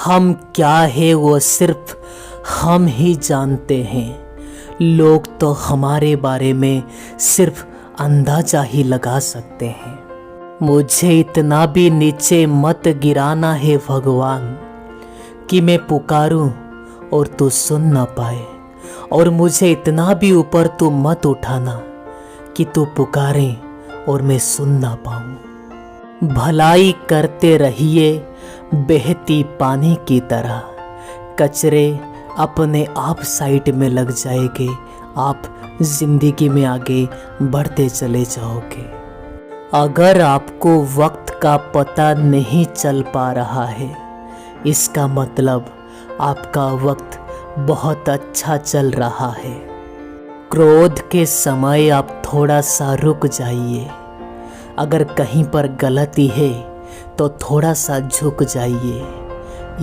हम क्या है वो सिर्फ हम ही जानते हैं। लोग तो हमारे बारे में सिर्फ अंदाजा ही लगा सकते हैं। मुझे इतना भी नीचे मत गिराना है भगवान कि मैं पुकारूं और तू सुन ना पाए, और मुझे इतना भी ऊपर तू मत उठाना कि तू पुकारे और मैं सुन ना पाऊं। भलाई करते रहिए बहती पानी की तरह, कचरे अपने आप साइड में लग जाएंगे, आप जिंदगी में आगे बढ़ते चले जाओगे। अगर आपको वक्त का पता नहीं चल पा रहा है, इसका मतलब आपका वक्त बहुत अच्छा चल रहा है। क्रोध के समय आप थोड़ा सा रुक जाइए। अगर कहीं पर गलती है तो थोड़ा सा झुक जाइए,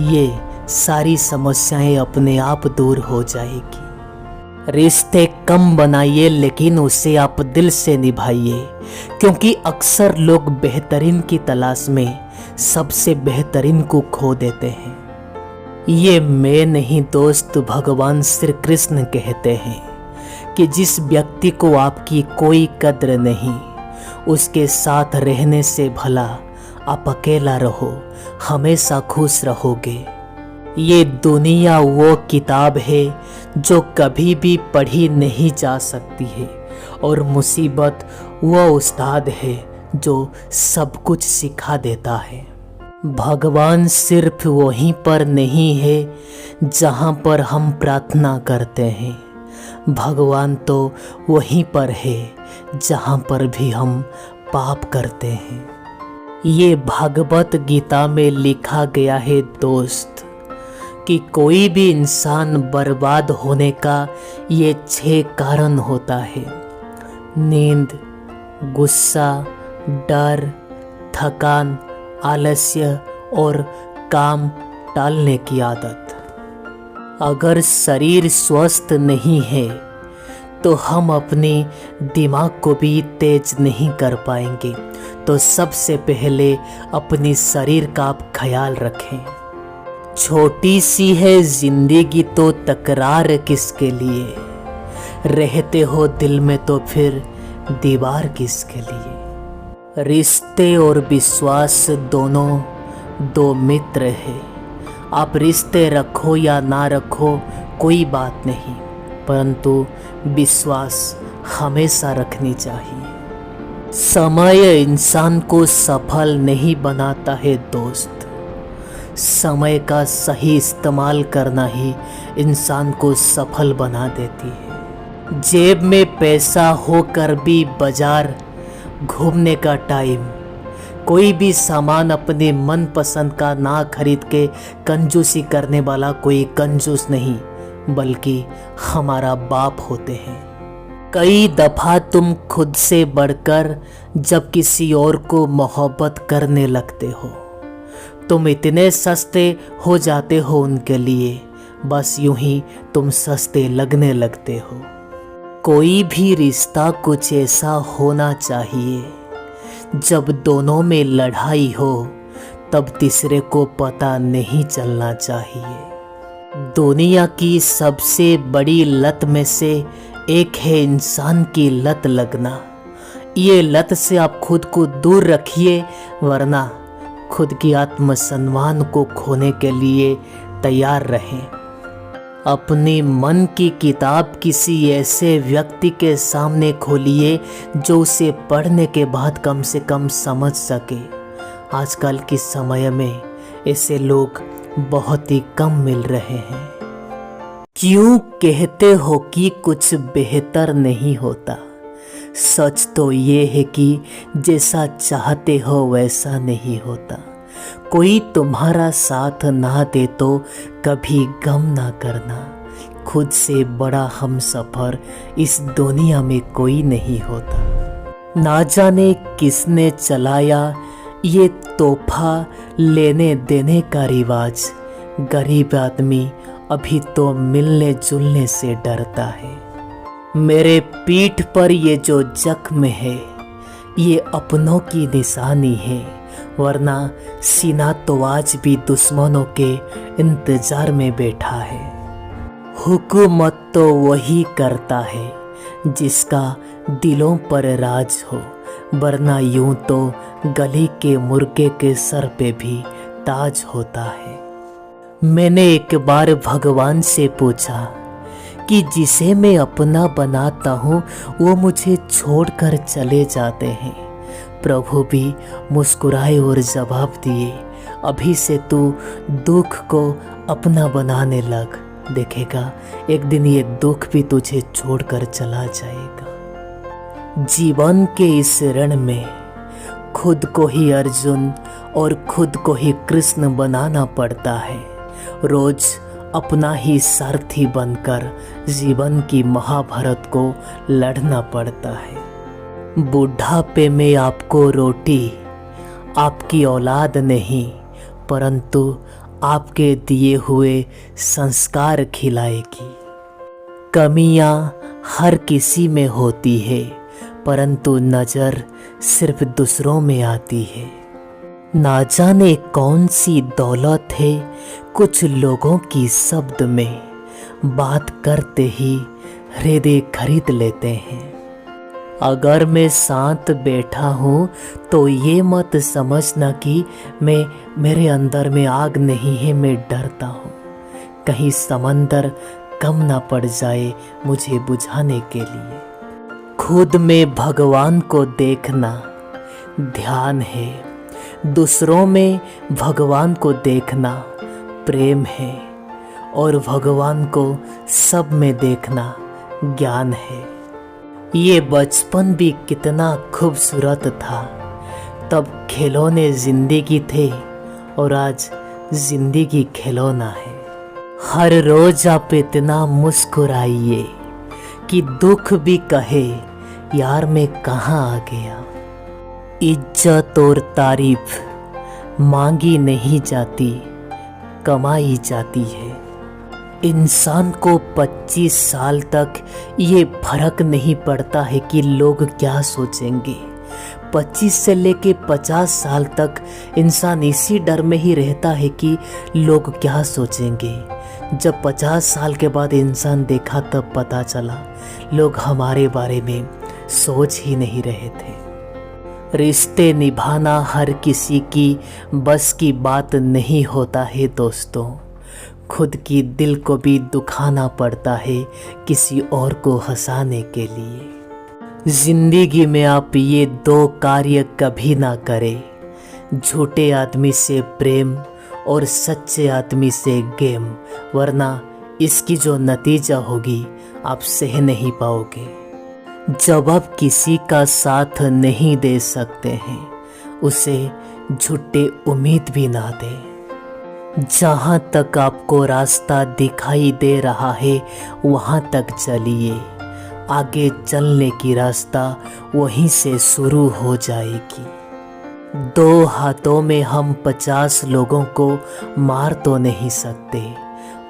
ये सारी समस्याएं अपने आप दूर हो जाएगी। रिश्ते कम बनाइए लेकिन उसे आप दिल से निभाइए, क्योंकि अक्सर लोग बेहतरीन की तलाश में सबसे बेहतरीन को खो देते हैं। ये मैं नहीं दोस्त, भगवान श्री कृष्ण कहते हैं कि जिस व्यक्ति को आपकी कोई कद्र नहीं, उसके साथ रहने से भला आप अकेला रहो, हमेशा खुश रहोगे। ये दुनिया वो किताब है जो कभी भी पढ़ी नहीं जा सकती है, और मुसीबत वो उस्ताद है जो सब कुछ सिखा देता है। भगवान सिर्फ वहीं पर नहीं है जहाँ पर हम प्रार्थना करते हैं, भगवान तो वहीं पर है जहाँ पर भी हम पाप करते हैं। ये भागवत गीता में लिखा गया है दोस्त कि कोई भी इंसान बर्बाद होने का ये 6 कारण होता है: नींद, गुस्सा, डर, थकान, आलस्य और काम टालने की आदत। अगर शरीर स्वस्थ नहीं है तो हम अपने दिमाग को भी तेज नहीं कर पाएंगे। तो सबसे पहले अपनी शरीर का आप ख्याल रखें। छोटी सी है जिंदगी तो तकरार किसके लिए, रहते हो दिल में तो फिर दीवार किसके लिए। रिश्ते और विश्वास दोनों 2 मित्र है। आप रिश्ते रखो या ना रखो कोई बात नहीं, परंतु विश्वास हमेशा रखनी चाहिए। समय इंसान को सफल नहीं बनाता है दोस्त, समय का सही इस्तेमाल करना ही इंसान को सफल बना देती है। जेब में पैसा होकर भी बाजार घूमने का टाइम, कोई भी सामान अपने मनपसंद का ना खरीद के कंजूसी करने वाला कोई कंजूस नहीं, बल्कि हमारा बाप होते हैं। कई दफ़ा तुम खुद से बढ़कर जब किसी और को मोहब्बत करने लगते हो, तुम इतने सस्ते हो जाते हो उनके लिए, बस यूं ही तुम सस्ते लगने लगते हो। कोई भी रिश्ता कुछ ऐसा होना चाहिए जब दोनों में लड़ाई हो तब तीसरे को पता नहीं चलना चाहिए। दुनिया की सबसे बड़ी लत में से एक है इंसान की लत लगना। ये लत से आप खुद को दूर रखिए, वरना खुद की आत्मसम्मान को खोने के लिए तैयार रहें। अपनी मन की किताब किसी ऐसे व्यक्ति के सामने खोलिए जो उसे पढ़ने के बाद कम से कम समझ सके। आजकल के समय में ऐसे लोग बहुत ही कम मिल रहे हैं। क्यों कहते हो कि कुछ बेहतर नहीं होता? सच तो ये है कि जैसा चाहते हो वैसा नहीं होता। कोई तुम्हारा साथ ना दे तो कभी गम ना करना। खुद से बड़ा हमसफर इस दुनिया में कोई नहीं होता। ना जाने किसने चलाया ये तोहफा लेने देने का रिवाज। गरीब आदमी अभी तो मिलने जुलने से डरता है। मेरे पीठ पर ये जो जख्म है ये अपनों की निशानी है। वरना सीना तो आज भी दुश्मनों के इंतजार में बैठा है। हुकूमत तो वही करता है जिसका दिलों पर राज हो, वरना यूं तो गली के मुर्गे के सर पे भी ताज होता है। मैंने एक बार भगवान से पूछा कि जिसे मैं अपना बनाता हूँ वो मुझे छोड़कर चले जाते हैं। प्रभु भी मुस्कुराए और जवाब दिए, अभी से तू दुख को अपना बनाने लग, देखेगा एक दिन ये दुख भी तुझे छोड़कर चला जाएगा। जीवन के इस रण में खुद को ही अर्जुन और खुद को ही कृष्ण बनाना पड़ता है। रोज अपना ही सारथी बनकर जीवन की महाभारत को लड़ना पड़ता है। बुढ़ापे में आपको रोटी आपकी औलाद नहीं परंतु आपके दिए हुए संस्कार खिलाएगी। कमियां हर किसी में होती है परंतु नज़र सिर्फ दूसरों में आती है। ना जाने कौन सी दौलत है कुछ लोगों की शब्द में, बात करते ही हृदय खरीद लेते हैं। अगर मैं शांत बैठा हूँ तो ये मत समझना कि मेरे अंदर में आग नहीं है, मैं डरता हूँ कहीं समंदर कम ना पड़ जाए मुझे बुझाने के लिए। खुद में भगवान को देखना ध्यान है, दूसरों में भगवान को देखना प्रेम है और भगवान को सब में देखना ज्ञान है। ये बचपन भी कितना खूबसूरत था, तब खिलौने जिंदगी थे और आज जिंदगी खिलौना है। हर रोज आप इतना मुस्कुराइए कि दुख भी कहे यार मैं कहाँ आ गया। इज्जत और तारीफ मांगी नहीं जाती, कमाई जाती है। इंसान को 25 साल तक ये फर्क नहीं पड़ता है कि लोग क्या सोचेंगे। 25 से लेके 50 साल तक इंसान इसी डर में ही रहता है कि लोग क्या सोचेंगे। जब 50 साल के बाद इंसान देखा तब पता चला लोग हमारे बारे में सोच ही नहीं रहे थे। रिश्ते निभाना हर किसी की बस की बात नहीं होता है दोस्तों। खुद की दिल को भी दुखाना पड़ता है किसी और को हंसाने के लिए। जिंदगी में आप ये 2 कार्य कभी ना करें, झूठे आदमी से प्रेम और सच्चे आदमी से गेम, वरना इसकी जो नतीजा होगी आप सह नहीं पाओगे। जब आप किसी का साथ नहीं दे सकते हैं उसे झूठे उम्मीद भी ना दें। जहाँ तक आपको रास्ता दिखाई दे रहा है वहाँ तक चलिए, आगे चलने की रास्ता वहीं से शुरू हो जाएगी। 2 हाथों में हम 50 लोगों को मार तो नहीं सकते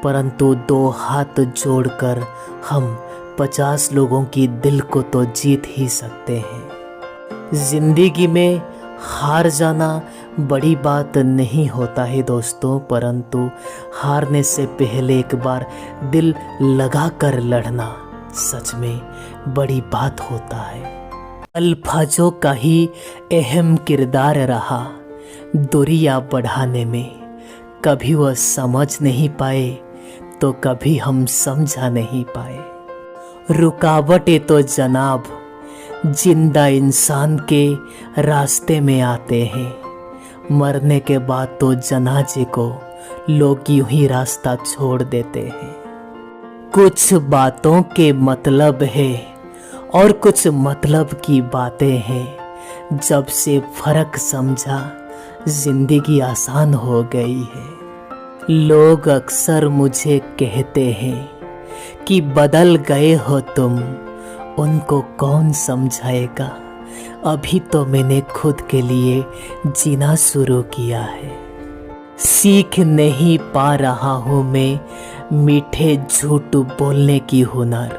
परंतु 2 हाथ जोड़कर हम 50 लोगों की दिल को तो जीत ही सकते हैं। जिंदगी में हार जाना बड़ी बात नहीं होता है दोस्तों, परंतु हारने से पहले एक बार दिल लगा कर लड़ना सच में बड़ी बात होता है। अल्फाजों का ही अहम किरदार रहा दूरियां बढ़ाने में। कभी वह समझ नहीं पाए तो कभी हम समझा नहीं पाए। रुकावटें तो जनाब जिंदा इंसान के रास्ते में आते हैं, मरने के बाद तो जनाजे को लोग यूं ही रास्ता छोड़ देते हैं। कुछ बातों के मतलब है और कुछ मतलब की बातें हैं। जब से फर्क समझा जिंदगी आसान हो गई है। लोग अक्सर मुझे कहते हैं कि बदल गए हो तुम, उनको कौन समझाएगा। अभी तो मैंने खुद के लिए जीना शुरू किया है। सीख नहीं पा रहा हूँ मैं मीठे झूठ बोलने की हुनर।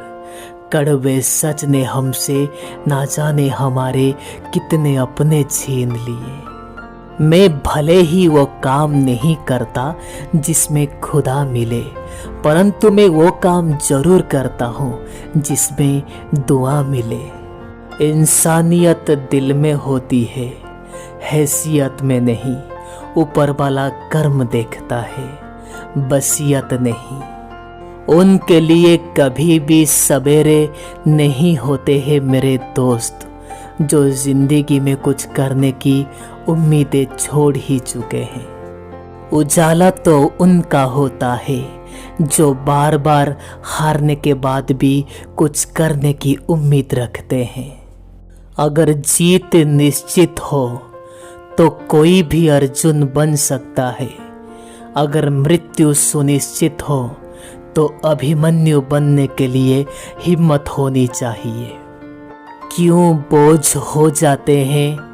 कड़वे सच ने हमसे ना जाने हमारे कितने अपने छीन लिए। मैं भले ही वो काम नहीं करता जिसमें खुदा मिले, परंतु मैं वो काम जरूर करता हूँ जिसमें दुआ मिले। इंसानियत दिल में होती है, हैसियत में नहीं। ऊपर वाला कर्म देखता है, बसियत नहीं। उनके लिए कभी भी सवेरे नहीं होते हैं मेरे दोस्त, जो जिंदगी में कुछ करने की उम्मीदें छोड़ ही चुके हैं। उजाला तो उनका होता है जो बार बार हारने के बाद भी कुछ करने की उम्मीद रखते हैं। अगर जीत निश्चित हो तो कोई भी अर्जुन बन सकता है। अगर मृत्यु सुनिश्चित हो तो अभिमन्यु बनने के लिए हिम्मत होनी चाहिए। क्यों बोझ हो जाते हैं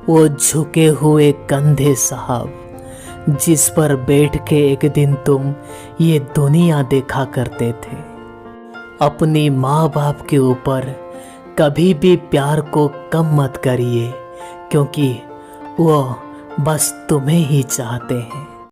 वो झुके हुए कंधे साहब, जिस पर बैठ के एक दिन तुम ये दुनिया देखा करते थे। अपनी माँ बाप के ऊपर कभी भी प्यार को कम मत करिए, क्योंकि वो बस तुम्हें ही चाहते हैं।